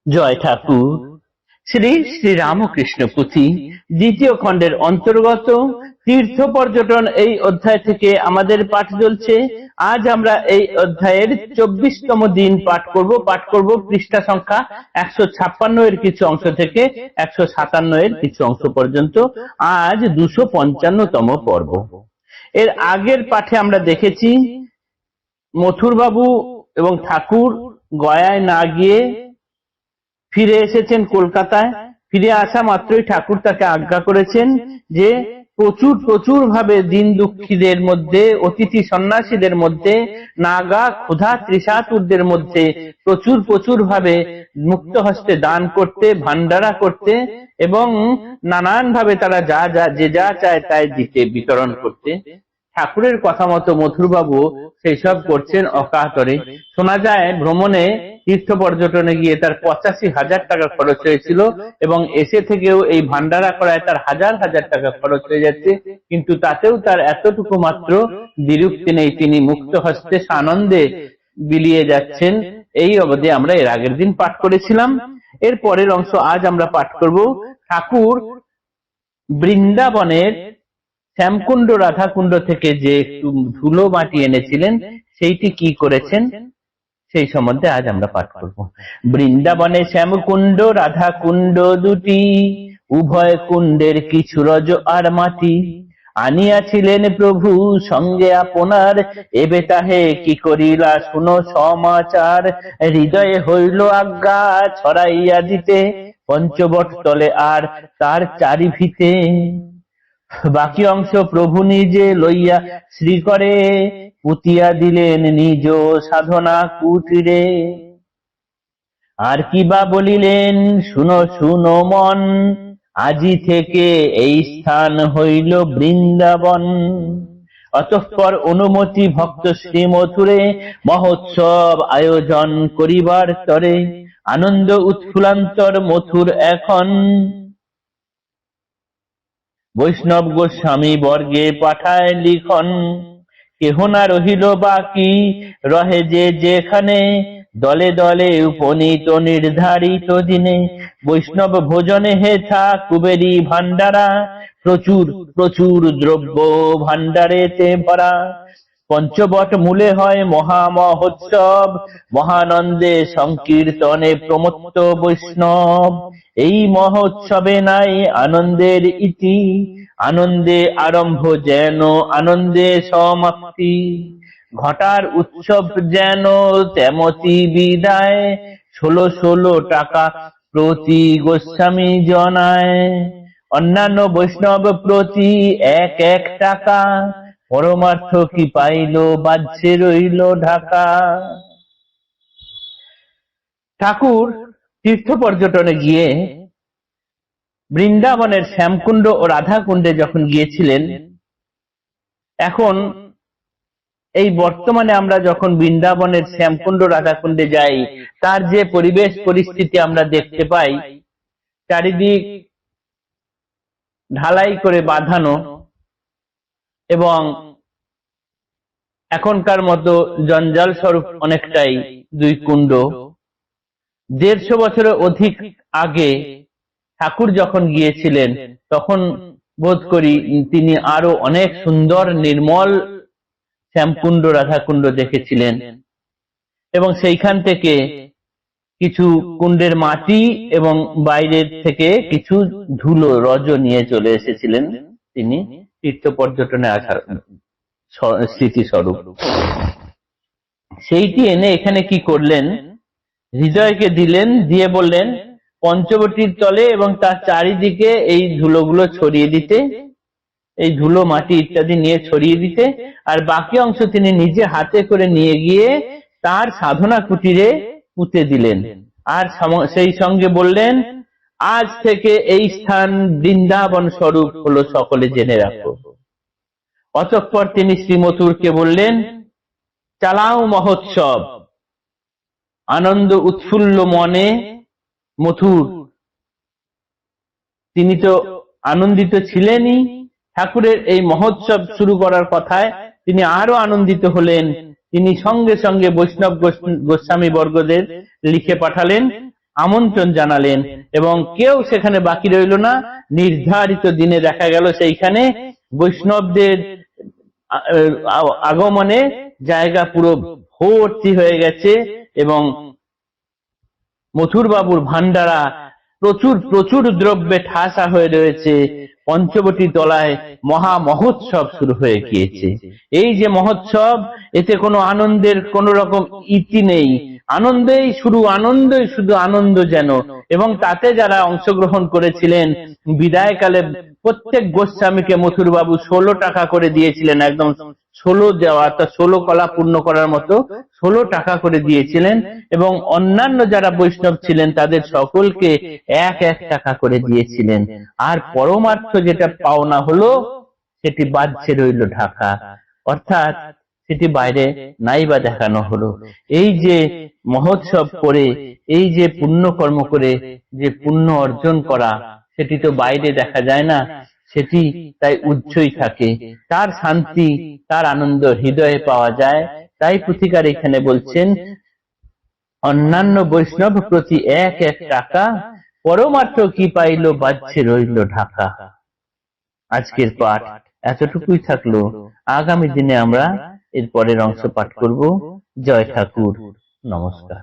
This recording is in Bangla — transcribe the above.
জয় ঠাকুর। শ্রী শ্রী রামকৃষ্ণ পুঁথি দ্বিতীয় খণ্ডের অন্তর্গত তীর্থ পর্যটন এই অধ্যায় থেকে আমাদের পাঠ চলছে। আজ আমরা এই অধ্যায়ের 24তম দিন পাঠ করব পৃষ্ঠা সংখ্যা 156 এর কিছু অংশ থেকে 157 এর কিছু অংশ পর্যন্ত। আজ 255তম পর্ব। এর আগের পাঠে আমরা দেখেছি মথুর বাবু এবং ঠাকুর গয়ায় না গিয়ে ফিরে এসেছেন কলকাতায়। ফিরে আসা মাত্রই ঠাকুর তাকে আজ্ঞা করেছেন যে প্রচুর ভাবে দিন দুঃখীদের মধ্যে, অতিথি সন্ন্যাসীদের মধ্যে, নাগা ক্ষুধা তৃষাতুরদের মধ্যে প্রচুর ভাবে মুক্ত হস্তে দান করতে, ভান্ডারা করতে এবং নানান ভাবে তারা যে যা চায় তাই দিতে, বিতরণ করতে। ঠাকুরের কথা মতো মথুরবাবু সেই সব করছেন অকাতরে। শোনা যায় ভ্রমণে তীর্থ পর্যটনে গিয়ে তার 85,000 টাকা খরচ হয়েছিল এবং এসে থেকেও এই ভান্ডারা করায় তার হাজার টাকা খরচ হয়ে যাচ্ছে, কিন্তু তাতেও তার এতটুকু মাত্র বিরক্তি নেই। তিনি মুক্ত হস্তে আনন্দে বিলিয়ে যাচ্ছেন। এই অবধি আমরা এর আগের দিন পাঠ করেছিলাম। এর পরের অংশ আজ আমরা পাঠ করব। ঠাকুর বৃন্দাবনের শ্যামকুণ্ড রাধাকুণ্ড থেকে যে একটু ধুলো মাটি এনেছিলেন সেইটি কি করেছেন সেই সম্বন্ধে আজ আমরা পাঠ করব। বৃন্দাবনে শ্যামকুণ্ড রাধাকুণ্ড দুটি, উভয় কুণ্ডের কিছু রজ আর মাটি, আনিয়াছিলেন প্রভু সঙ্গে আপনার, এবে তাহে কি করিলা শুনো সমাচার, হৃদয়ে হইল আজ্ঞা ছড়াইয়া দিতে, পঞ্চবট তলে আর তার চারিভিতে। বাকি অংশ প্রভু নিজে লইয়া শ্রী করে, পুতিয়া দিলেন নিজ সাধনা কুটিরে। আর কি বা বলিলেন শুনো মন, আজি থেকে এই স্থান হইল বৃন্দাবন। অতঃপর অনুমতি ভক্ত শ্রী মথুরে, মহোৎসব আয়োজন করিবার তরে, আনন্দ উৎফুল্লান্তর মথুর এখন। বৈষ্ণব গোস্বামী বর্গে পাঠায় লিখন, কেহ না রহিল বাকি, রহে যে যেখানে, দলে দলে উপনীত নির্ধারিত দিনে। বৈষ্ণব ভোজনে হেথা কুবেরী ভান্ডারা, প্রচুর দ্রব্য ভান্ডারেতে ভরা। পঞ্চবট মূলে হয় মহা মহোৎসব, মহানন্দে সংকীর্তনে প্রমত্ত বৈষ্ণব। এই মহোৎসবে নাই আনন্দের ইতি, আনন্দে আরম্ভ যেন আনন্দে সমাপ্তি। ঘটার উৎসব যেন তেমতি বিদায়, 16 টাকা প্রতি গোস্বামী জনায়। অন্যান্য বৈষ্ণব প্রতি 1 টাকা, পরমার্থ কি পাইল বাহ্যে রইল ঢাকা। ঠাকুর তীর্থ পর্যটনে গিয়ে বৃন্দাবনের শ্যামকুণ্ড ও রাধাকুণ্ডে যখন গিয়েছিলেন, এখন এই বর্তমানে আমরা যখন বৃন্দাবনের শ্যামকুণ্ড রাধাকুণ্ডে যাই, তার যে পরিবেশ পরিস্থিতি আমরা দেখতে পাই, চারিদিক ঢালাই করে বাঁধানো এবং এখনকার মতো জঞ্জাল স্বরূপ অনেকটাই দুই কুণ্ড। 150 বছরের অধিক আগে ঠাকুর যখন গিয়েছিলেন তখন বোধ করি তিনি আরো অনেক সুন্দর নির্মল শ্যামকুণ্ড রাধাকুণ্ড দেখেছিলেন এবং সেইখান থেকে কিছু কুণ্ডের মাটি এবং বাইরের থেকে কিছু ধুলো রজ নিয়ে চলে এসেছিলেন তিনি তীর্থ পর্যটনে আসার স্মৃতিস্বরূপ। সেইটি এনে এখানে কি করলেন, হৃদয়কে দিলেন, দিয়ে বললেন পঞ্চবটির তলে এবং তার চারিদিকে এই ধুলোগুলো ছড়িয়ে দিতে, এই ধুলো মাটি ইত্যাদি নিয়ে ছড়িয়ে দিতে, আর বাকি অংশ তিনি নিজে হাতে করে নিয়ে গিয়ে তার সাধনা কুটিরে পুঁতে দিলেন। আর সেই সঙ্গে বললেন, আজ থেকে এই স্থান বৃন্দাবন স্বরূপ হলো, সকলে জেনে রাখো। অতঃপর তিনি শ্রীমথুরকে বললেন, চালাও মহোৎসব। আনন্দ উৎফুল্ল মনে মথুর, তিনি তো আনন্দিত ছিলেনই, ঠাকুরের এই মহোৎসব শুরু করার কথায় তিনি আরো আনন্দিত হলেন। তিনি সঙ্গে সঙ্গে বৈষ্ণব গোস্বামী বর্গদের লিখে পাঠালেন, আমন্ত্রণ জানালেন এবং কেউ সেখানে বাকি রইল না। নির্ধারিত দিনে দেখা গেল সেইখানে বৈষ্ণবদের আগমনে জায়গা পুরো ভর্তি হয়ে গেছে এবং মথুর বাবুর ভান্ডারা প্রচুর প্রচুর দ্রব্যে ঠাসা হয়ে রয়েছে। পঞ্চবটী তলায় মহা মহোৎসব শুরু হয়ে গিয়েছে। এই যে মহোৎসব, এতে কোনো আনন্দের কোন রকম ইতি নেই, আনন্দেই শুধু আনন্দ যেন। এবং তাতে যারা অংশগ্রহণ করেছিলেন, বিদায়কালে প্রত্যেক গোস্বামীকে মথুর বাবু 16 টাকা করে দিয়েছিলেন, একদম 16 দেওয়া, অর্থাৎ 16 কলা পূর্ণ করার মতো 16 টাকা করে দিয়েছিলেন। এবং অন্যান্য যারা বৈষ্ণব ছিলেন তাদের সকলকে 1 টাকা করে দিয়েছিলেন। আর পরমার্থ যেটা পাওনা হলো সেটি বাহ্যে রইল ঢাকা, অর্থাৎ সেটি বাইরে নাইবা দেখানো হলো। এই যে মহোৎসব করে, এই যে পুণ্য কর্ম করে যে পুণ্য অর্জন করা, সেটি তো বাইরে দেখা যায় না, সেটি তাই উচ্চই থাকে। তার শান্তি, তার আনন্দ হৃদয়ে পাওয়া যায়। তাই পুথিকার এখানে বলছেন, অন্যান্য বৈষ্ণব প্রতি 1 টাকা, পরমার্থ কি পাইল বাহ্যে রইল ঢাকা। আজকের পাঠ এতটুকুই থাকলো। আগামী দিনে আমরা এর পরের অংশ পাঠ করব। জয় ঠাকুর, নমস্কার।